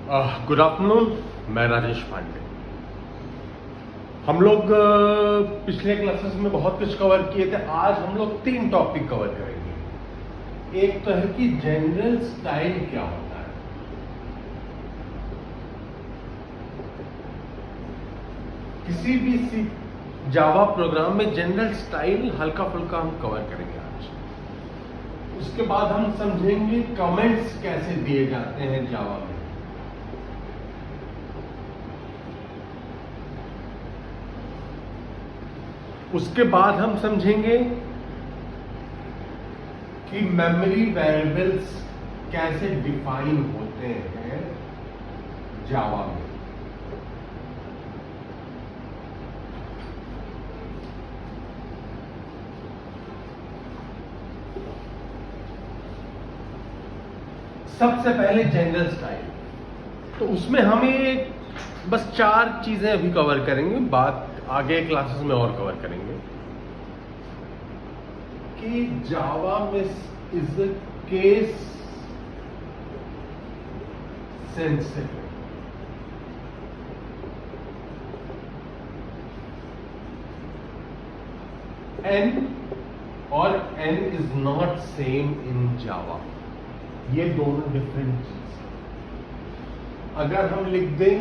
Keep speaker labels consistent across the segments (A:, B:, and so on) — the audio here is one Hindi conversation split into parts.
A: Good afternoon. मैं राजेश पांडे। हम लोग पिछले क्लासेस में बहुत कुछ कवर किए थे। आज हम लोग 3 टॉपिक कवर करेंगे। एक तो है कि जनरल स्टाइल क्या होता है, किसी भी जावा प्रोग्राम में जनरल स्टाइल हल्का फुल्का हम कवर करेंगे आज। उसके बाद हम समझेंगे कमेंट्स कैसे दिए जाते हैं जावा में। उसके बाद हम समझेंगे कि मेमोरी वेरिएबल्स कैसे डिफाइन होते हैं जावा में। सबसे पहले जनरल स्टाइल, तो उसमें हमें बस 4 चीजें अभी कवर करेंगे, बात आगे क्लासेस में और कवर करेंगे कि जावा में is a case sensitive. N और N is not same in Java. ये दोनों डिफरेंट चीज। अगर हम लिख दें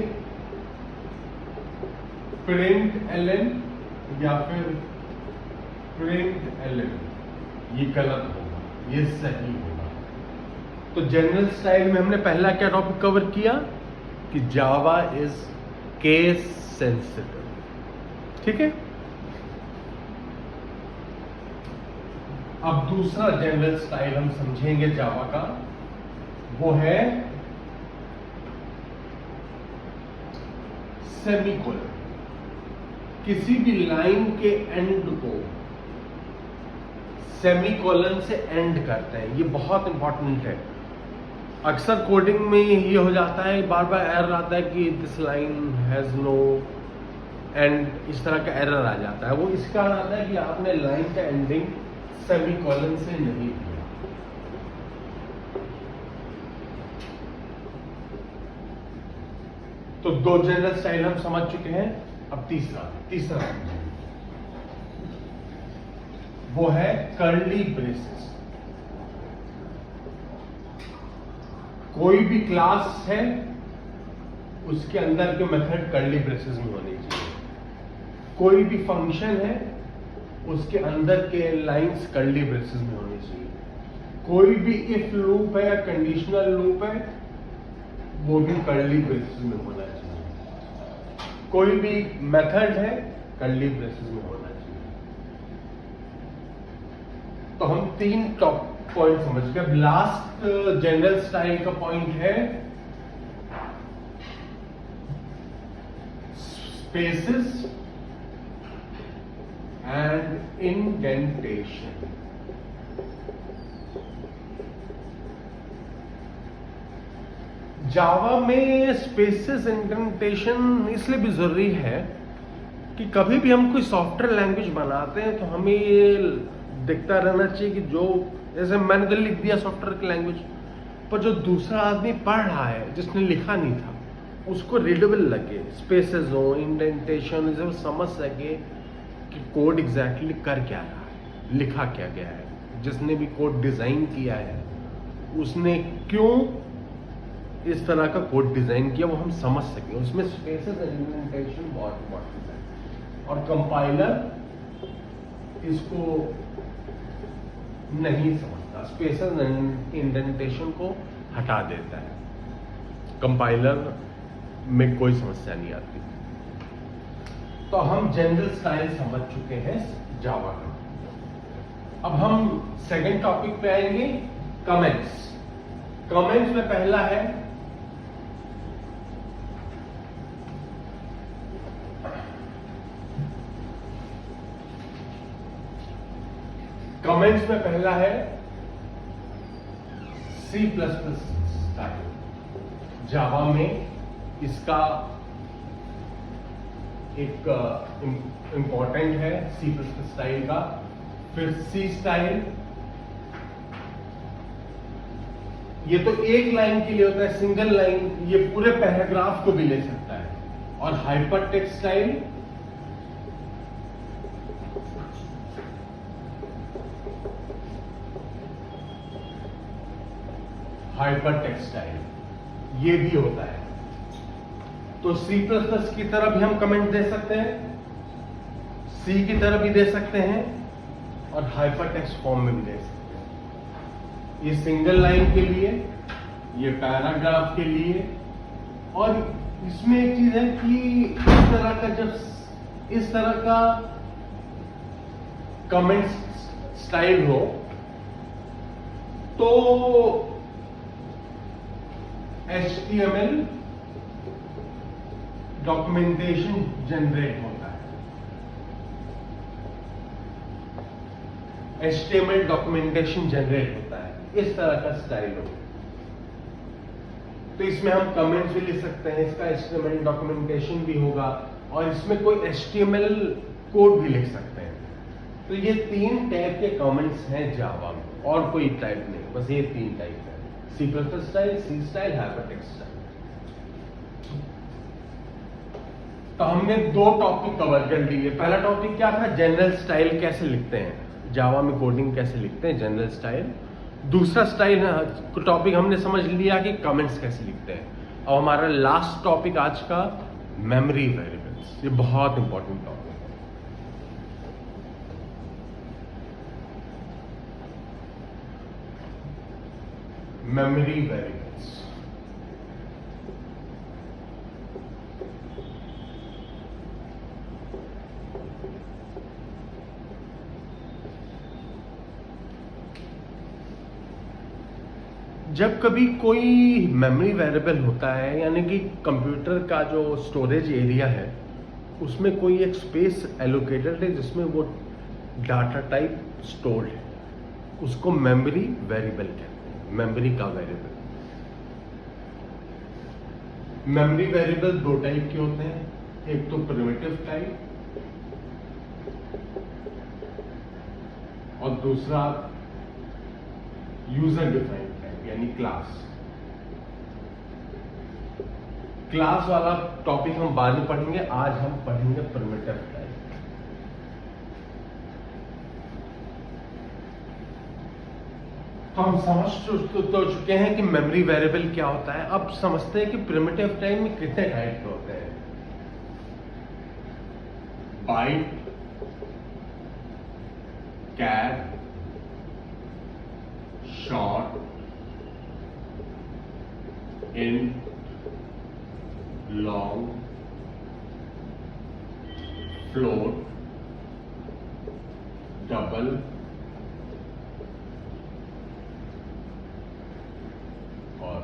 A: प्रिंट एलएन या फिर प्रिंट एलएन, ये गलत होगा, ये सही होगा। तो जनरल स्टाइल में हमने पहला क्या टॉपिक कवर किया कि जावा इज केस सेंसिटिव। ठीक है। अब दूसरा जनरल स्टाइल हम समझेंगे जावा का, वो है सेमीकोलन। किसी भी लाइन के एंड को सेमीकोलन से एंड करते हैं। ये बहुत इंपॉर्टेंट है। अक्सर कोडिंग में ये हो जाता है, बार बार एरर आता है कि this line has no end, इस तरह का एरर आ जाता है। वो इस कारण आता है कि आपने लाइन का एंडिंग सेमीकोलन से नहीं दिया। तो 2 जनरल स्टाइल हम समझ चुके हैं। अब तीसरा वो है कर्ली ब्रेसेस। कोई भी क्लास है, उसके अंदर के मेथड कर्ली ब्रेसेस में होने चाहिए। कोई भी फंक्शन है, उसके अंदर के लाइंस कर्ली ब्रेसेस में होने चाहिए। कोई भी इफ लूप है या कंडीशनल लूप है, वो भी कर्ली ब्रेसेस में होना चाहिए। कोई भी मेथड है, कर्ली ब्रेसेस में होना चाहिए। तो हम 3 टॉप पॉइंट समझ गए। लास्ट जनरल स्टाइल का पॉइंट है स्पेसेस एंड इंडेंटेशन। जावा में स्पेसेस इंडेंटेशन इसलिए भी जरूरी है कि कभी भी हम कोई सॉफ्टवेयर लैंग्वेज बनाते हैं तो हमें ये दिखता रहना चाहिए कि जो, जैसे मैंने तो लिख दिया सॉफ्टवेयर की लैंग्वेज, पर जो दूसरा आदमी पढ़ रहा है, जिसने लिखा नहीं था, उसको रीडेबल लगे, स्पेसेस हो, इंडेंटेशन, जब समझ सके कि कोड एग्जैक्टली कर क्या रहा है, लिखा क्या गया है, जिसने भी कोड डिजाइन किया है उसने क्यों इस तरह का कोड डिजाइन किया, वो हम समझ सके। उसमें स्पेसेस एंड इंडेंटेशन बहुत इंपॉर्टेंट है। और कंपाइलर इसको नहीं समझता, स्पेसेस एंड इंडेंटेशन को हटा देता है। कंपाइलर में कोई समस्या नहीं आती। तो हम जनरल स्टाइल समझ चुके हैं जावा का। अब हम सेकंड टॉपिक पे आएंगे, कमेंट्स। कमेंट्स में पहला है C++ स्टाइल। जावा में इसका एक इंपॉर्टेंट है C++ स्टाइल का। फिर C स्टाइल, ये तो एक लाइन के लिए होता है, सिंगल लाइन, ये पूरे पैराग्राफ को भी ले सकता है। और hyper text style hyper text style ये भी होता है। तो C++ की तरह भी हम कमेंट दे सकते हैं, C की तरह भी दे सकते हैं, और हाइपर टेक्स्ट फॉर्म में भी दे सकते हैं। ये सिंगल लाइन के लिए, ये पैराग्राफ के लिए। और इसमें एक चीज है कि इस तरह का कमेंट स्टाइल हो तो HTML डॉक्यूमेंटेशन जनरेट होता है। HTML डॉक्यूमेंटेशन जनरेट होता है इस तरह का स्टाइल हो। तो इसमें हम कमेंट्स भी लिख सकते हैं, इसका HTML डॉक्यूमेंटेशन भी होगा, और इसमें कोई HTML कोड भी लिख सकते हैं। तो ये 3 टाइप के कमेंट्स हैं जावा में, और कोई टाइप नहीं, बस ये 3 टाइप है, C++ style, C style, hypertext style. तो हमने 2 टॉपिक कवर कर लिए। पहला टॉपिक क्या था, जनरल स्टाइल कैसे लिखते हैं, जावा में कोडिंग कैसे लिखते हैं, जनरल स्टाइल। दूसरा स्टाइल टॉपिक हमने समझ लिया कि कमेंट्स कैसे लिखते हैं। और हमारा लास्ट टॉपिक आज का मेमोरी वेरिएबल्स, ये बहुत इंपॉर्टेंट टॉपिक है। मेमोरी वेरिएबल्स, जब कभी कोई मेमोरी वेरिएबल होता है, यानी कि कंप्यूटर का जो स्टोरेज एरिया है उसमें कोई एक स्पेस एलोकेटेड है जिसमें वो डाटा टाइप स्टोर्ड है, उसको मेमोरी वेरिएबल कहते हैं, मेमोरी का वेरिएबल। मेमोरी वेरिएबल 2 टाइप के होते हैं, एक तो प्रिमिटिव टाइप और दूसरा यूजर डिफाइंड टाइप यानी क्लास। क्लास वाला टॉपिक हम बाद में पढ़ेंगे, आज हम पढ़ेंगे प्रिमिटिव टाइप। तो हम समझ तो चुके हैं कि मेमोरी वेरिएबल क्या होता है। अब समझते हैं कि प्रिमिटिव टाइप में कितने टाइप के होते हैं। Byte, char, short, int, long, float, double, और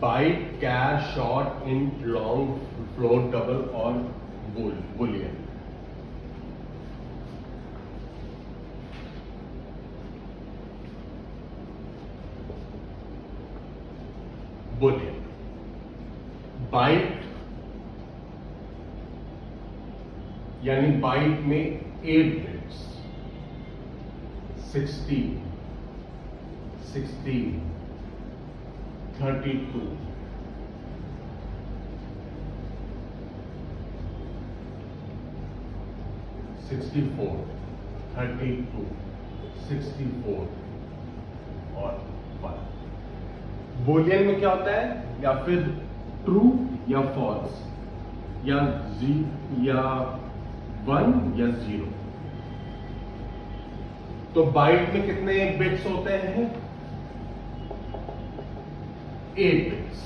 A: byte, char, short, int, long, float, double और बुलियन। बुलियन, बाइट यानी बाइट में 8 बिट्स, 16, 32, 64, 32, 64 और 1। बुलियन में क्या होता है, या फिर ट्रू या फॉल्स, या 1 या 0। तो बाइट में कितने बिट्स होते हैं, 8 बिट्स,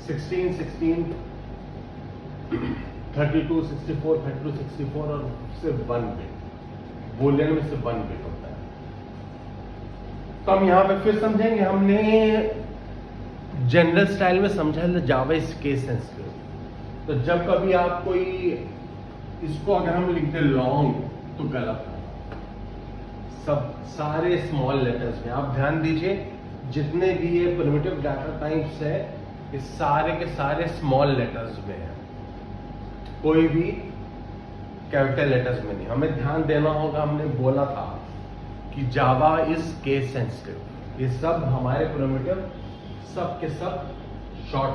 A: 16, 16, 32, 64, 32, 64 और सिर्फ 1 बिट। बुलियन में सिर्फ 1 बिट होता है। तो हम यहां पे फिर समझेंगे, हमने जनरल स्टाइल में समझा है जावा इज केस सेंसिटिव। तो जब कभी आप कोई इसको अगर हम लिखते लॉन्ग तो गलत है, सब सारे स्मॉल लेटर्स में। आप ध्यान दीजिए, जितने भी ये प्रिमिटिव डाटा टाइप्स है ये सारे के सारे स्मॉल लेटर्स में है। कोई भी कैपिटल लेटर्स में नहीं। हमें ध्यान देना होगा, हमने बोला था कि जावा इज केस सेंसिटिव। ये सब हमारे प्रिमिटिव सब के सब शॉर्ट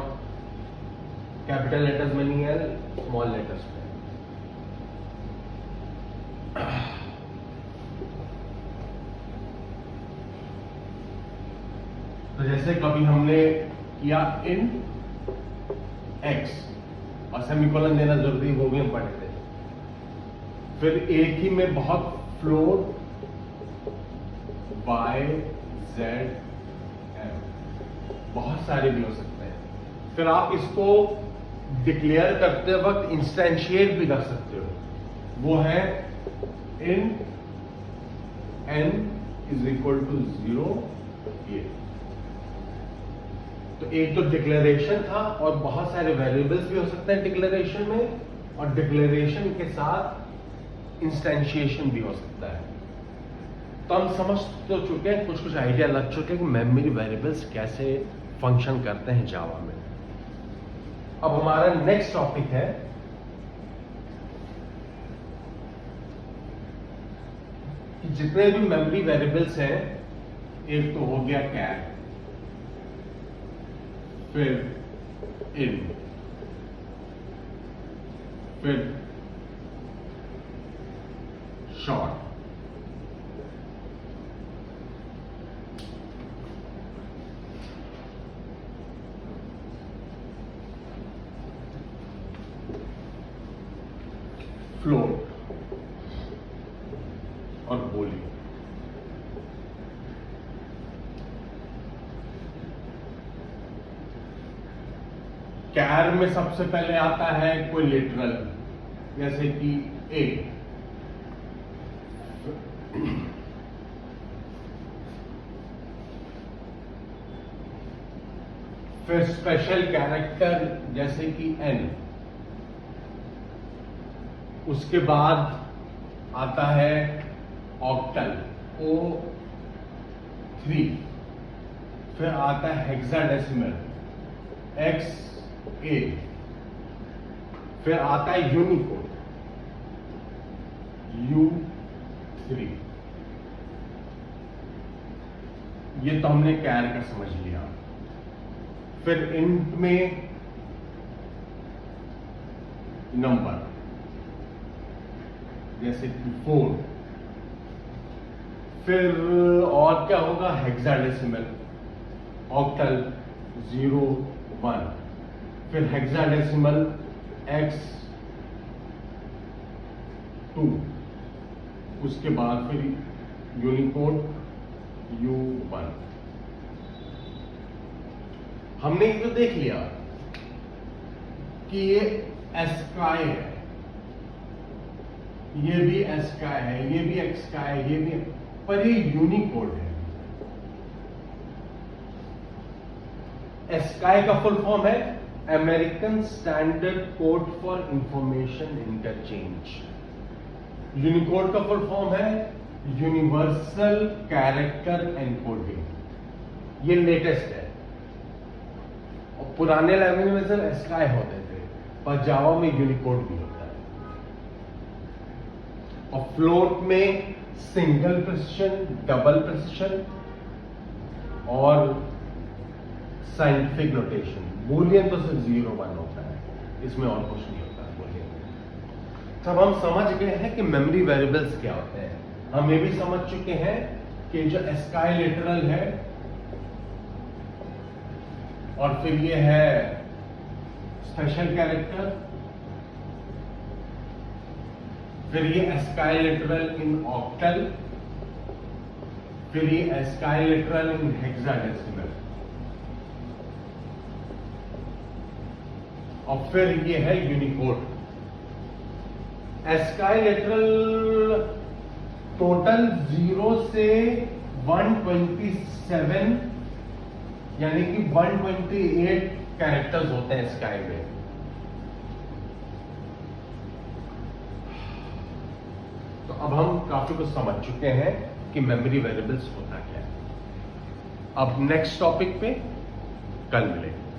A: कैपिटल लेटर्स में नहीं है, स्मॉल लेटर्स में। तो जैसे कभी हमने किया इन एक्स और सेमीकोलन देना जरूरी, वो भी हम पढ़े थे। फिर एक ही में बहुत फ्लोट वाई जेड एम, बहुत सारे भी हो सकते हैं। फिर आप इसको डिक्लेयर करते वक्त इंस्टेंशिएट भी कर सकते हो, वो है इन n इज इक्वल टू 0 ये। तो एक तो डिक्लेरेशन था, और बहुत सारे वेरिएबल्स भी हो सकते हैं डिक्लेरेशन में, और डिक्लेरेशन के साथ इंस्टेंशिएशन भी हो सकता है। तो हम समझ तो चुके हैं, कुछ कुछ आइडिया लग चुके हैं कि मेमोरी वेरिएबल्स कैसे फंक्शन करते हैं जावा में। अब हमारा नेक्स्ट टॉपिक है कि जितने भी मेमोरी वेरिएबल्स हैं, एक तो हो गया कैर, फिर इन, फिर शॉर्ट, फ्लोट और बोली। कैर में सबसे पहले आता है कोई लिटरल, जैसे कि ए। फिर स्पेशल कैरेक्टर जैसे कि एन। उसके बाद आता है ऑक्टल O3। फिर आता है हेक्साडेसिमल XA। फिर आता है यूनिकोड U3। ये तो हमने कैर का समझ लिया। फिर इंट में नंबर जैसे कि 4। फिर और क्या होगा, हेक्साडेसिमल ऑक्टल 0 1। फिर हेक्साडेसिमल X2। उसके बाद फिर यूनिकोड U1। हमने ये तो देख लिया कि ये एस्काई है, ये भी एस्काई है, ये भी एक्सकाई है, ये भी, पर ये यूनिकोड है। एस्काई का फुल फॉर्म है American standard code for information interchange. Unicode का फुल फॉर्म है यूनिवर्सल कैरेक्टर एनकोडिंग। ये लेटेस्ट है, और पुराने लैंग्वेज में सिर्फ एस्काई होते थे, पर जावा में यूनिकोड भी होता है। और फ्लोट में सिंगल प्रिसिशन, डबल प्रिसिशन और साइंटिफिक नोटेशन। बूलियन तो सिर्फ 0 1 होता है, इसमें और कुछ नहीं होता है बूलियन में। तब हम समझ गए हैं कि मेमोरी वेरिएबल्स क्या होते हैं। हम ये भी समझ चुके हैं कि जो एस्काई लिटरल है, और फिर ये है स्पेशल कैरेक्टर, फिर ये एस्काई लिटरल इन ऑक्टल, फिर ये एस्काई लिटरल इन हेक्साडेसिमल, और फिर ये है यूनिकोड। एस्काई लिटरल टोटल 0 से 127 यानी कि 128 कैरेक्टर्स होते हैं स्काई में। तो अब हम काफी कुछ समझ चुके हैं कि मेमोरी वेरिएबल्स होता क्या है। अब नेक्स्ट टॉपिक पे कल मिलेंगे।